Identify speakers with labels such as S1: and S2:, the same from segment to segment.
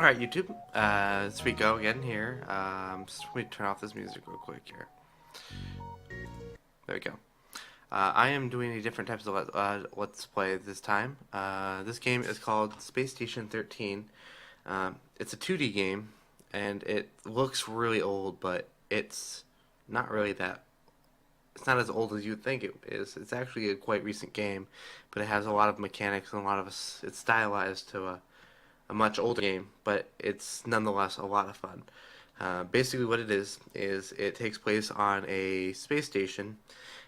S1: Alright, YouTube, it's Rico again here. Just let me turn off this music real quick here. There we go. I am doing a different types of Let's Play this time. This game is called SpaceStation13. It's a 2D game, and it looks really old, but it's not really that. It's not as old as you'd think it is. It's actually a quite recent game, but it has a lot of mechanics and a lot of it's stylized to a much older game, but it's nonetheless a lot of fun. Basically what it is it takes place on a space station,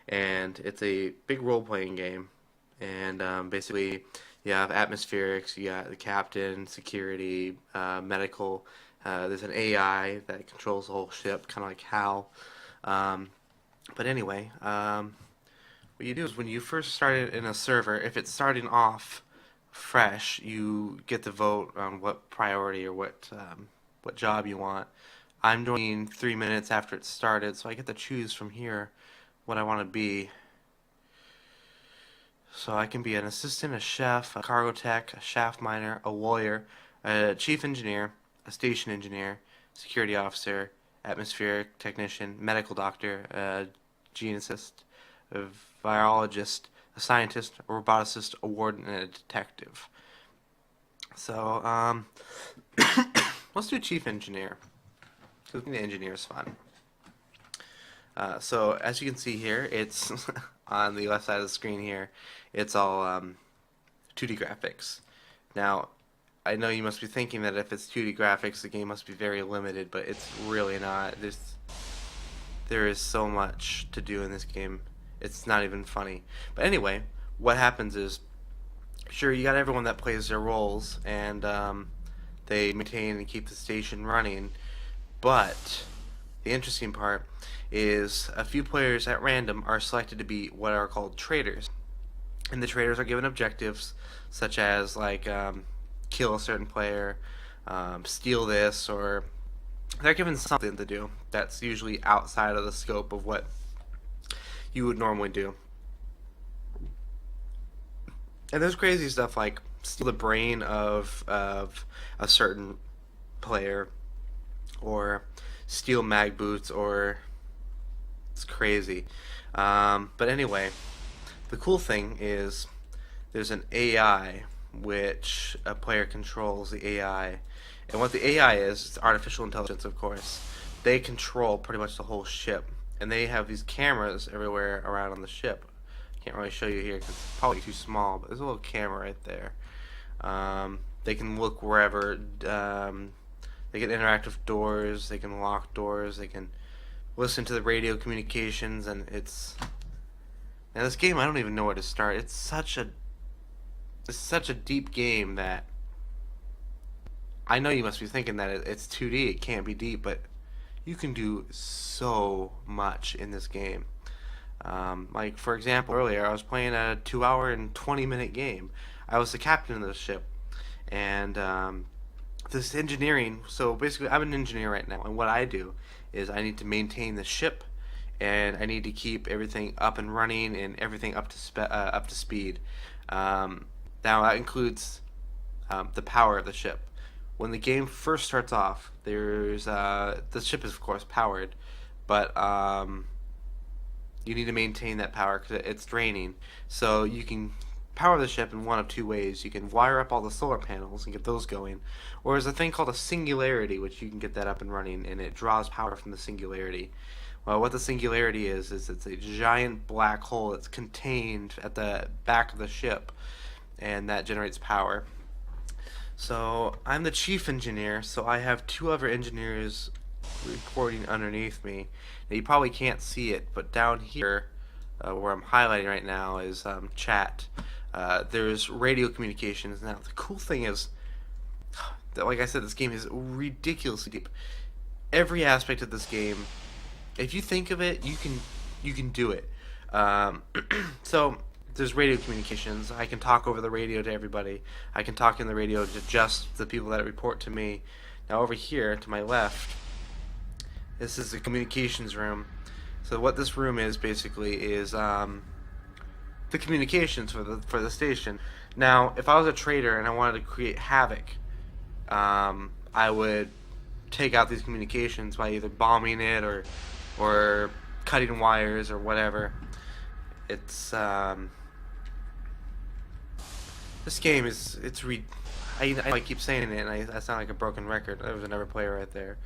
S1: and it's a big role-playing game, and basically you have atmospherics, you got the captain, security, medical, there's an AI that controls the whole ship, kind of like HAL. But anyway, what you do is when you first start it in a server, if it's starting off fresh, you get to vote on what priority or what job you want. I'm joining 3 minutes after it started, so I get to choose from here what I want to be. So I can be an assistant, a chef, a cargo tech, a shaft miner, a lawyer, a chief engineer, a station engineer, security officer, atmospheric technician, medical doctor, a geneticist, a virologist, a scientist, a roboticist, a warden, and a detective. So, let's do chief engineer, because the engineer is fun. So, as you can see here, it's on the left side of the screen here, it's all 2D graphics. Now, I know you must be thinking that if it's 2D graphics, the game must be very limited, but it's really not. There is so much to do in this game. It's not even funny. But anyway, what happens is, sure, you got everyone that plays their roles, and they maintain and keep the station running, but the interesting part is a few players at random are selected to be what are called traders. And the traders are given objectives, such as, like, kill a certain player, steal this, or they're given something to do that's usually outside of the scope of what you would normally do. And there's crazy stuff like steal the brain of a certain player, or steal mag boots, or it's crazy. But anyway, the cool thing is there's an AI which a player controls the AI. And what the AI is, it's artificial intelligence, of course. They control pretty much the whole ship. And they have these cameras everywhere around on the ship. Can't really show you here because it's probably too small, but there's a little camera right there. They can look wherever. They can interact with doors. They can lock doors. They can listen to the radio communications, and it's. Now this game, I don't even know where to start. It's such a deep game that I know you must be thinking that it's 2D. It can't be deep, but you can do so much in this game. Like, for example, earlier I was playing a 2-hour and 20-minute game. I was the captain of the ship, and this engineering, so basically I'm an engineer right now, and what I do is I need to maintain the ship, and I need to keep everything up and running and everything up to speed. Now that includes the power of the ship. When the game first starts off, there's the ship is of course powered, but you need to maintain that power because it's draining. So you can power the ship in one of two ways. You can wire up all the solar panels and get those going, or there's a thing called a singularity, which you can get that up and running, and it draws power from the singularity. Well, what the singularity is it's a giant black hole that's contained at the back of the ship, and that generates power. So I'm the chief engineer, so I have two other engineers reporting underneath me. Now, you probably can't see it, but down here, where I'm highlighting right now, is chat. There's radio communications. Now, the cool thing is that, like I said, this game is ridiculously deep. Every aspect of this game, if you think of it, you can do it. So there's radio communications. I can talk over the radio to everybody. I can talk in the radio to just the people that report to me. Now over here to my left, this is the communications room. So what this room is basically is the communications for the station. Now, if I was a trader and I wanted to create havoc, I would take out these communications by either bombing it or cutting wires or whatever. It's this game is I keep saying it, and I sound like a broken record. I was another player right there.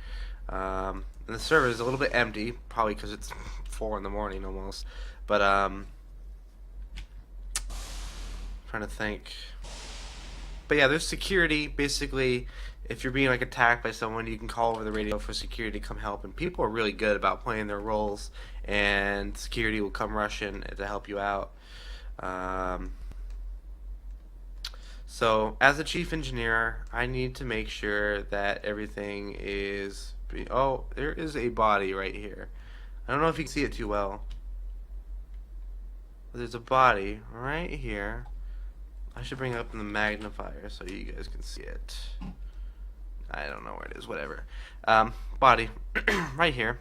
S1: And the server is a little bit empty, probably because it's 4 in the morning almost. But trying to think. But yeah, there's security. Basically, if you're being like attacked by someone, you can call over the radio for security to come help. And people are really good about playing their roles, and security will come rush in to help you out. So, as a chief engineer, I need to make sure that everything is... Oh, there is a body right here. I don't know if you can see it too well. But there's a body right here. I should bring it up in the magnifier so you guys can see it. I don't know where it is, whatever. Body, right here.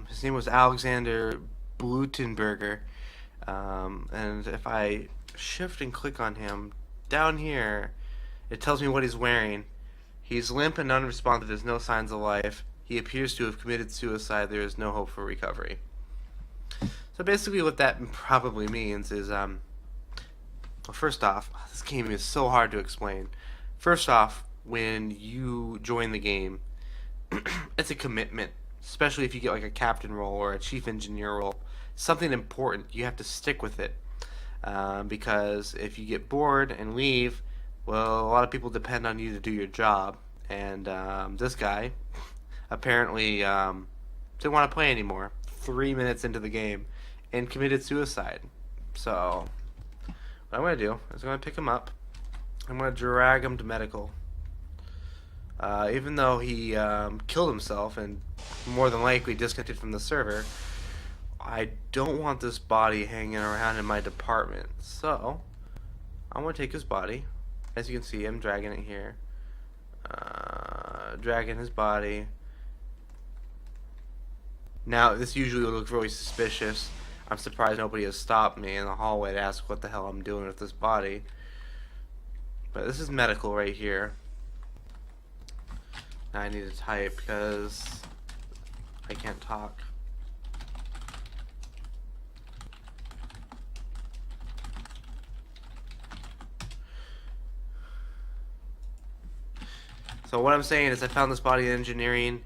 S1: His name was Alexander Blutenberger. And if I shift and click on him, down here, it tells me what he's wearing. He's limp and unresponsive. There's no signs of life. He appears to have committed suicide. There is no hope for recovery. So basically what that probably means is, well, first off, this game is so hard to explain. First off, when you join the game, it's a commitment, especially if you get like a captain role or a chief engineer role. Something important, you have to stick with it. Because if you get bored and leave, well, a lot of people depend on you to do your job. And this guy apparently didn't want to play anymore 3 minutes into the game and committed suicide. So what I'm going to do is I'm going to pick him up. I'm going to drag him to medical. Even though he killed himself and more than likely disconnected from the server, I don't want this body hanging around in my department. So I'm going to take his body. As you can see, I'm dragging it here. Dragging his body. Now, this usually would look really suspicious. I'm surprised nobody has stopped me in the hallway to ask what the hell I'm doing with this body. But this is medical right here. Now I need to type because I can't talk. So what I'm saying is I found this body in engineering.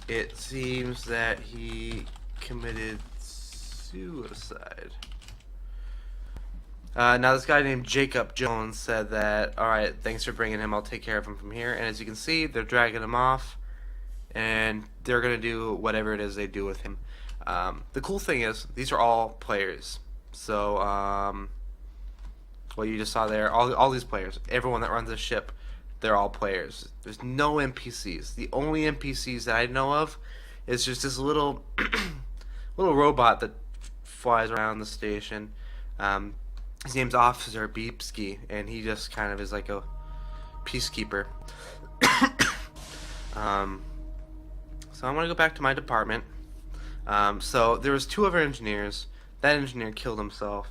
S1: It seems that he committed suicide. Now this guy named Jacob Jones said that, alright, thanks for bringing him, I'll take care of him from here. And as you can see, they're dragging him off, and they're going to do whatever it is they do with him. The cool thing is, these are all players. So, what you just saw there, all these players, everyone that runs the ship, they're all players. There's no NPCs. The only NPCs that I know of is just this little robot that flies around the station. His name's Officer Beepski, and he just kind of is like a peacekeeper. So I'm gonna go back to my department. So there was 2 other engineers. That engineer killed himself.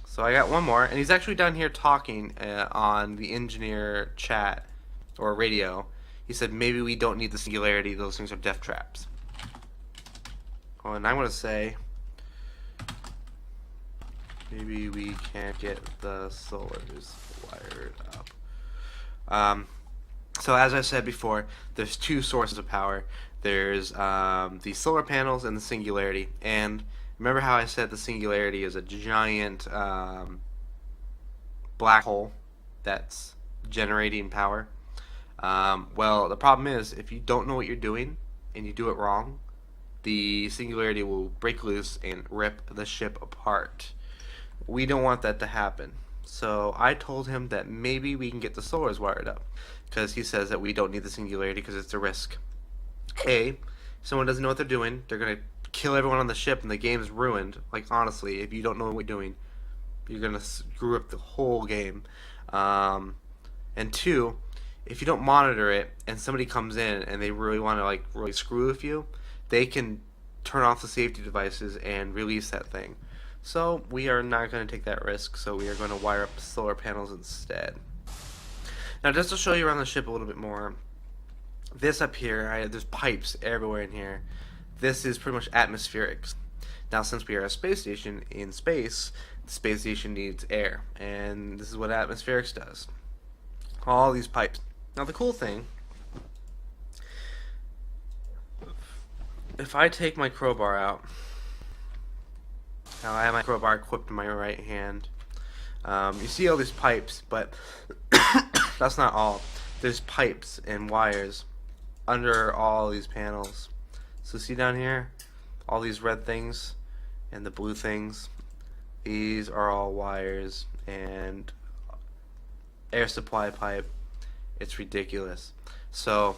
S1: So I got one more, and he's actually down here talking on the engineer chat or radio. He said maybe we don't need the singularity; those things are death traps. Oh, and I'm gonna say maybe we can't get the solars wired up. So as I said before, there's 2 sources of power. There's the solar panels and the singularity. And remember how I said the singularity is a giant black hole that's generating power? Well, the problem is if you don't know what you're doing and you do it wrong, the singularity will break loose and rip the ship apart. We don't want that to happen. So I told him that maybe we can get the solars wired up, because he says that we don't need the singularity because it's a risk. If someone doesn't know what they're doing, they're going to kill everyone on the ship and the game's ruined. Like, honestly, if you don't know what you're doing, you're going to screw up the whole game. And 2, if you don't monitor it and somebody comes in and they really want to like really screw with you, they can turn off the safety devices and release that thing. So we are not going to take that risk, so we are going to wire up solar panels instead. Now just to show you around the ship a little bit more, this up here, there's pipes everywhere in here. This is pretty much atmospheric. Now since we are a space station in space, the space station needs air, and this is what atmospherics does. All these pipes. Now the cool thing, if I take my crowbar out, now I have my crowbar equipped in my right hand. You see all these pipes, but that's not all. There's pipes and wires under all these panels. So see down here, all these red things and the blue things, these are all wires and air supply pipe. It's ridiculous. So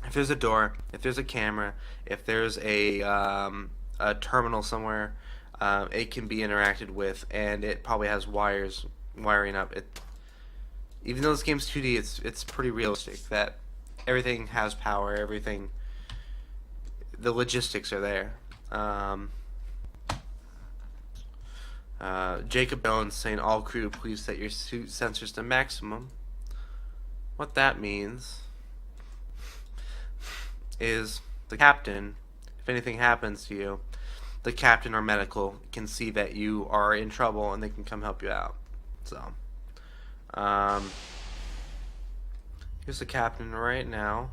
S1: if there's a door, if there's a camera, if there's a terminal somewhere, it can be interacted with, and it probably has wiring up. Even though this game's 2D, it's pretty realistic that everything has power. Everything, the logistics are there. Jacob Jones saying, "All crew, please set your suit sensors to maximum." What that means is the captain, if anything happens to you, the captain or medical can see that you are in trouble and they can come help you out. So, here's the captain right now.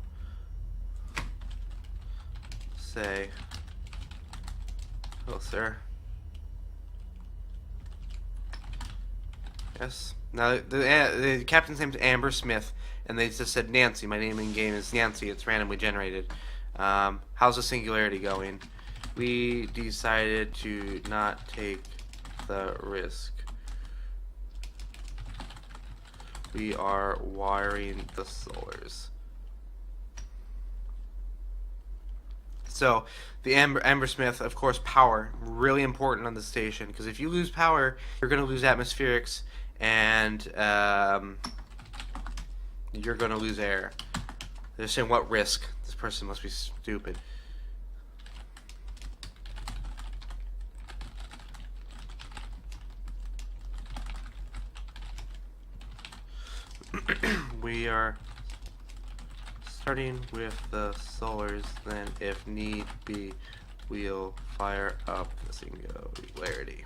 S1: Say, hello, sir. Yes. Now the captain's name is Amber Smith, and they just said Nancy. My name in game is Nancy. It's randomly generated. How's the singularity going? We decided to not take the risk. We are wiring the solars. So the Amber Smith, of course, power, really important on the station, because if you lose power, you're going to lose atmospherics, and you're going to lose air. They're saying, what risk? This person must be stupid. We are starting with the solars, then if need be, we'll fire up the singularity.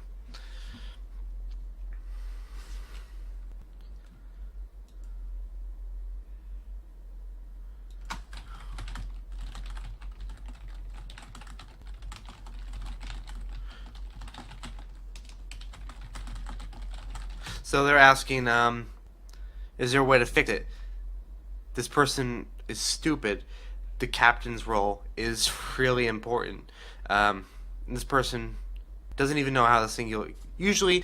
S1: So they're asking, is there a way to fix it? This person is stupid. The captain's role is really important. This person doesn't even know how the singular. Usually,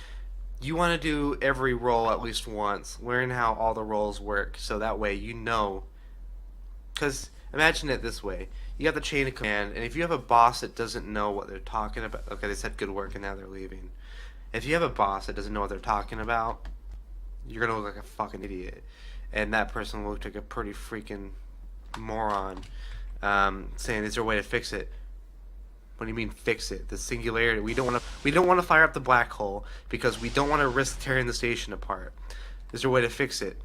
S1: you want to do every role at least once. Learn how all the roles work, so that way you know. Because imagine it this way: you got the chain of command, and if you have a boss that doesn't know what they're talking about, okay, they said good work, and now they're leaving. If you have a boss that doesn't know what they're talking about, you're gonna look like a fucking idiot, and that person looked like a pretty freaking moron. Saying, "Is there a way to fix it?" What do you mean fix it? The singularity. We don't want to fire up the black hole because we don't want to risk tearing the station apart. Is there a way to fix it?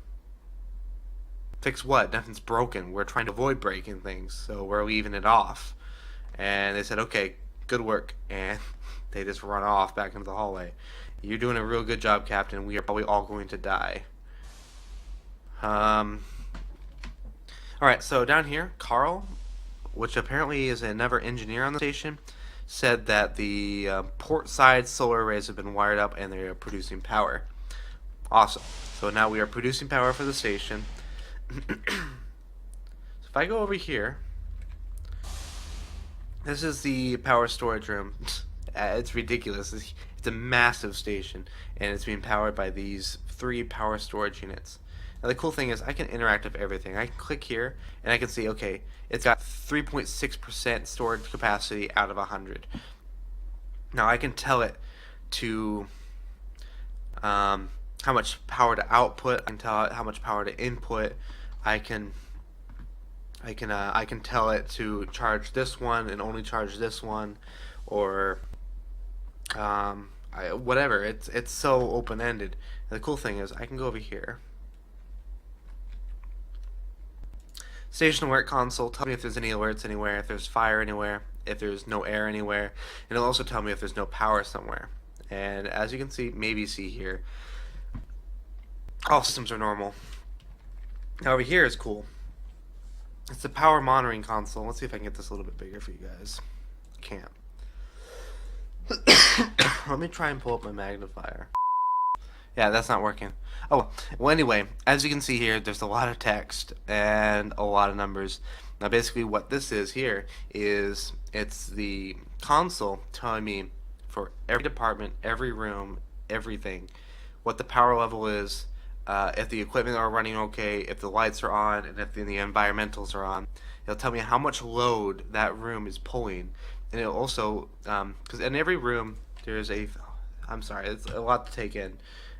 S1: Fix what? Nothing's broken. We're trying to avoid breaking things, so we're leaving it off. And they said, "Okay, good work," and they just run off back into the hallway. You're doing a real good job, Captain. We are probably all going to die. Alright, so down here, Carl, which apparently is another engineer on the station, said that the port side solar arrays have been wired up and they are producing power. Awesome. So now we are producing power for the station. So if I go over here, this is the power storage room. It's ridiculous. It's a massive station, and it's being powered by these 3 power storage units. Now the cool thing is I can interact with everything. I can click here, and I can see, okay, it's got 3.6% storage capacity out of 100. Now I can tell it to how much power to output. I can tell it how much power to input. I can tell it to charge this one and only charge this one, or whatever. It's so open ended. The cool thing is I can go over here. Station alert console, tell me if there's any alerts anywhere, if there's fire anywhere, if there's no air anywhere, and it'll also tell me if there's no power somewhere. And as you can see, maybe see here, all systems are normal. Now over here is cool. It's the power monitoring console. Let's see if I can get this a little bit bigger for you guys. Can't. Let me try and pull up my magnifier. Yeah, that's not working. Oh, well, anyway, as you can see here, there's a lot of text and a lot of numbers. Now, basically, what this is here is it's the console telling me for every department, every room, everything, what the power level is, if the equipment are running okay, if the lights are on, and if the environmentals are on. It'll tell me how much load that room is pulling, and it'll also, because in every room there's I'm sorry, it's a lot to take in.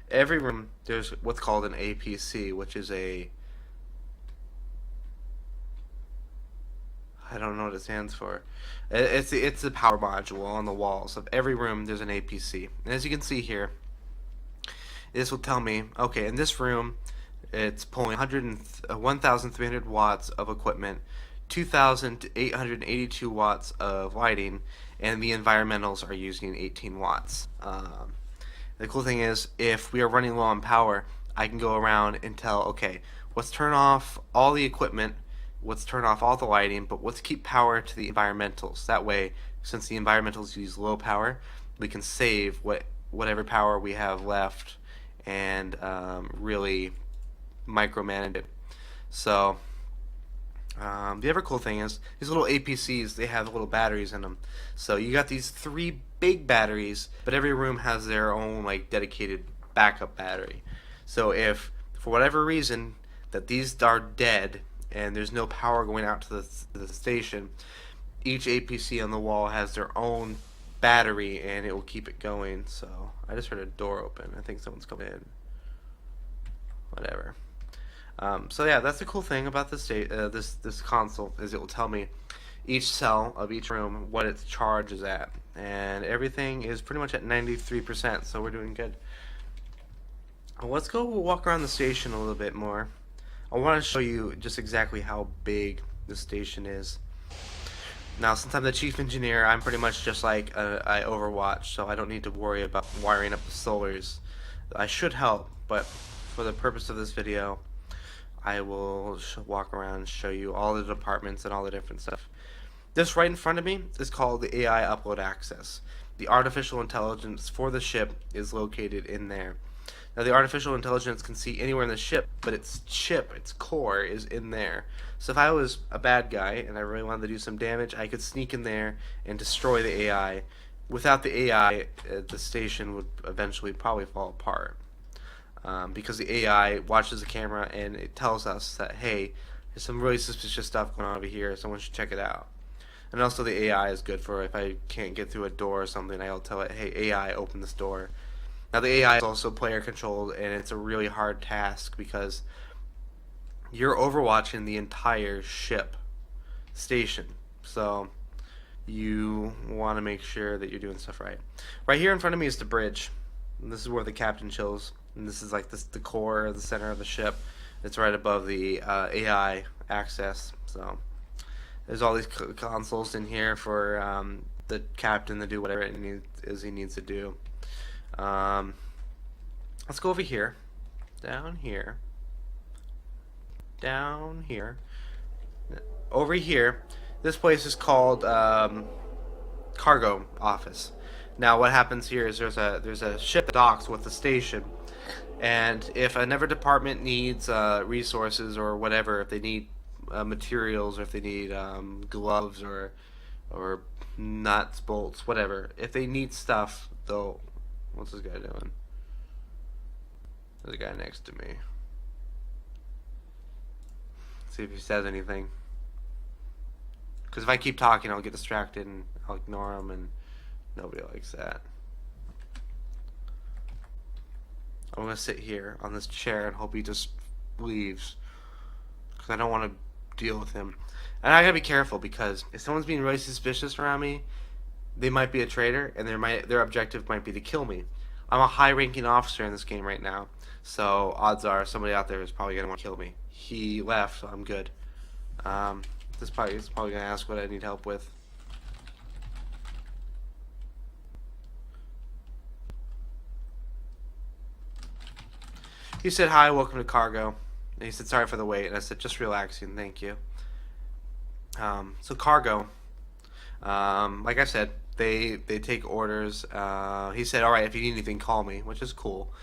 S1: Every room there's what's called an APC, which is I don't know what it stands for. It's the power module on the walls of every room. There's an APC, and as you can see here, this will tell me, okay, in this room, it's pulling 1,300 watts of equipment, 2,882 watts of lighting, and the environmentals are using 18 watts. The cool thing is, if we are running low on power, I can go around and tell, okay, let's turn off all the equipment, let's turn off all the lighting, but let's keep power to the environmentals. That way, since the environmentals use low power, we can save whatever power we have left and really micromanage it. So the other cool thing is these little APCs, they have little batteries in them. So you got these 3 big batteries, but every room has their own like dedicated backup battery. So if for whatever reason that these are dead and there's no power going out to the station, each APC on the wall has their own battery and it will keep it going. So I just heard a door open. I think someone's coming in. Whatever. So yeah, that's the cool thing about this console is it will tell me each cell of each room what its charge is at, and everything is pretty much at 93%. So we're doing good. Let's go walk around the station a little bit more. I want to show you just exactly how big the station is. Now, since I'm the chief engineer, I'm pretty much just like I Overwatch, so I don't need to worry about wiring up the solars. I should help, but for the purpose of this video, I will walk around and show you all the departments and all the different stuff. This right in front of me is called the AI Upload Access. The artificial intelligence for the ship is located in there. Now, the artificial intelligence can see anywhere in the ship, but its chip, its core, is in there. So if I was a bad guy and I really wanted to do some damage, I could sneak in there and destroy the AI. Without the AI, the station would eventually probably fall apart. Because the AI watches the camera and it tells us that, hey, there's some really suspicious stuff going on over here, someone should check it out. And also the AI is good for if I can't get through a door or something, I'll tell it, hey, AI, open this door. Now the AI is also player controlled, and it's a really hard task because you're overwatching the entire ship station. So you want to make sure that you're doing stuff right. Right here in front of me is the bridge. And this is where the captain chills. And this is like the core, the center of the ship. It's right above the AI access. So there's all these consoles in here for the captain to do whatever he needs to do. Let's go over here, down here, over here. This place is called cargo office. Now what happens here is there's a ship that docks with the station, and if another department needs resources or whatever, if they need materials, or if they need gloves or nuts, bolts, whatever, if they need stuff, they'll. What's this guy doing? There's a guy next to me. See if he says anything. Because if I keep talking, I'll get distracted and I'll ignore him, and nobody likes that. I'm going to sit here on this chair and hope he just leaves. Because I don't want to deal with him. And I gotta be careful because if someone's being really suspicious around me, they might be a traitor, and their objective might be to kill me. I'm a high-ranking officer in this game right now, so odds are somebody out there is probably gonna want to kill me. He left, so I'm good. Um, he's probably gonna ask what I need help with. He said, "Hi, welcome to cargo." And he said, "Sorry for the wait." And I said, "Just relaxing, thank you." So cargo, like I said, they take orders. He said, "All right, if you need anything, call me," which is cool.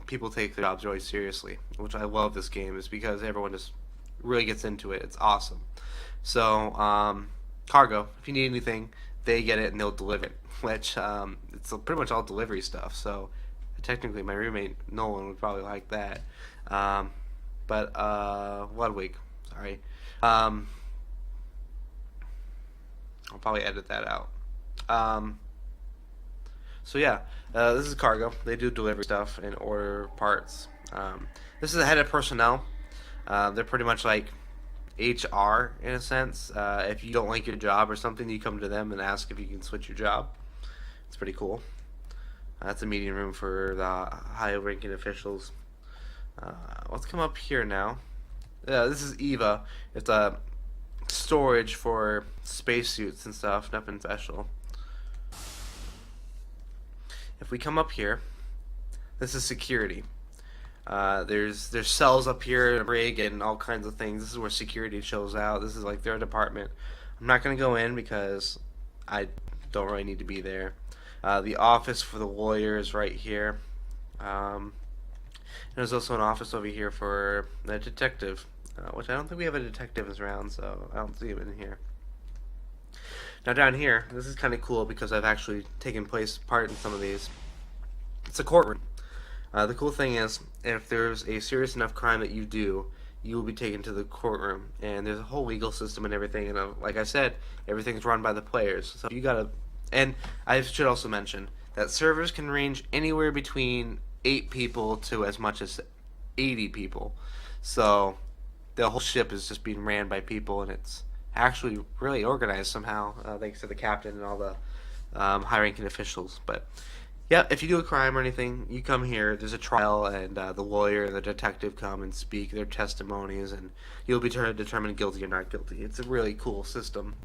S1: People take their jobs really seriously, which I love this game, is because everyone just really gets into it. It's awesome. So cargo, if you need anything, they get it and they'll deliver it, which it's pretty much all delivery stuff. So technically, my roommate Nolan would probably like that. But Ludwig, sorry. I'll probably edit that out. So yeah, this is cargo. They do delivery stuff and order parts. This is the head of personnel. They're pretty much like HR in a sense. If you don't like your job or something, you come to them and ask if you can switch your job. It's pretty cool. That's a meeting room for the high-ranking officials. Let's come up here now. This is Eva. It's a storage for spacesuits and stuff. Nothing special. If we come up here, this is security. There's cells up here, a rig, and all kinds of things. This is where security shows out. This is like their department. I'm not gonna go in because I don't really need to be there. The office for the lawyer is right here. There's also an office over here for the detective, which I don't think we have a detective around, so I don't see him in here. Now down here, this is kind of cool because I've actually taken part in some of these. It's a courtroom. The cool thing is, if there's a serious enough crime that you do, you will be taken to the courtroom, and there's a whole legal system and everything. And like I said, everything's run by the players. So you gotta. And I should also mention that servers can range anywhere between 8 people to as much as 80 people. So the whole ship is just being ran by people, and it's actually really organized somehow, thanks to the captain and all the high-ranking officials. But yeah, if you do a crime or anything, you come here. There's a trial, and the lawyer and the detective come and speak their testimonies, and you'll be determined guilty or not guilty. It's a really cool system,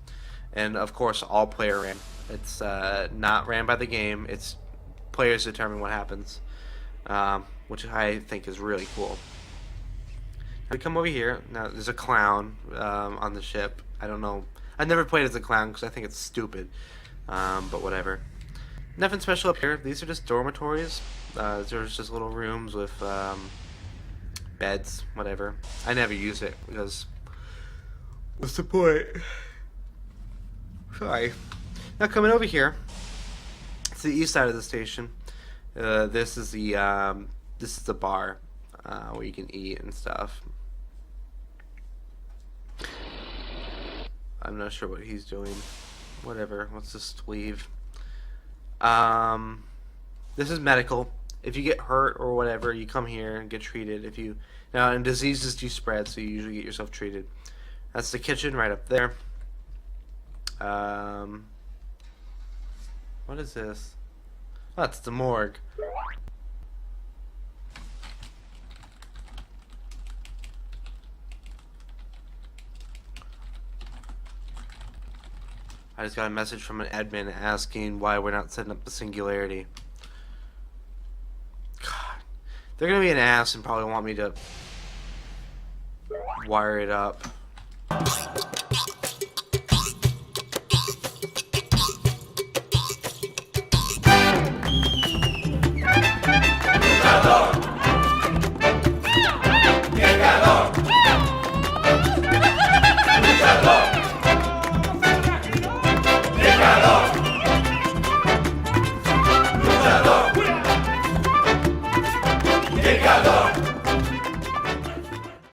S1: and of course, all player ran. It's not ran by the game. It's players determine what happens, which I think is really cool. We come over here. Now, there's a clown on the ship. I don't know. I've never played as a clown because I think it's stupid. But whatever. Nothing special up here. These are just dormitories. There's just little rooms with beds, whatever. I never use it because what's the point? Sorry. Now coming over here, it's the east side of the station. This is the bar where you can eat and stuff. I'm not sure what he's doing. Whatever. Let's just leave. This is medical. If you get hurt or whatever, you come here and get treated. And diseases do spread, so you usually get yourself treated. That's the kitchen right up there. What is this? Oh, it's the morgue. I just got a message from an admin asking why we're not setting up the singularity. God, they're gonna be an ass and probably want me to wire it up.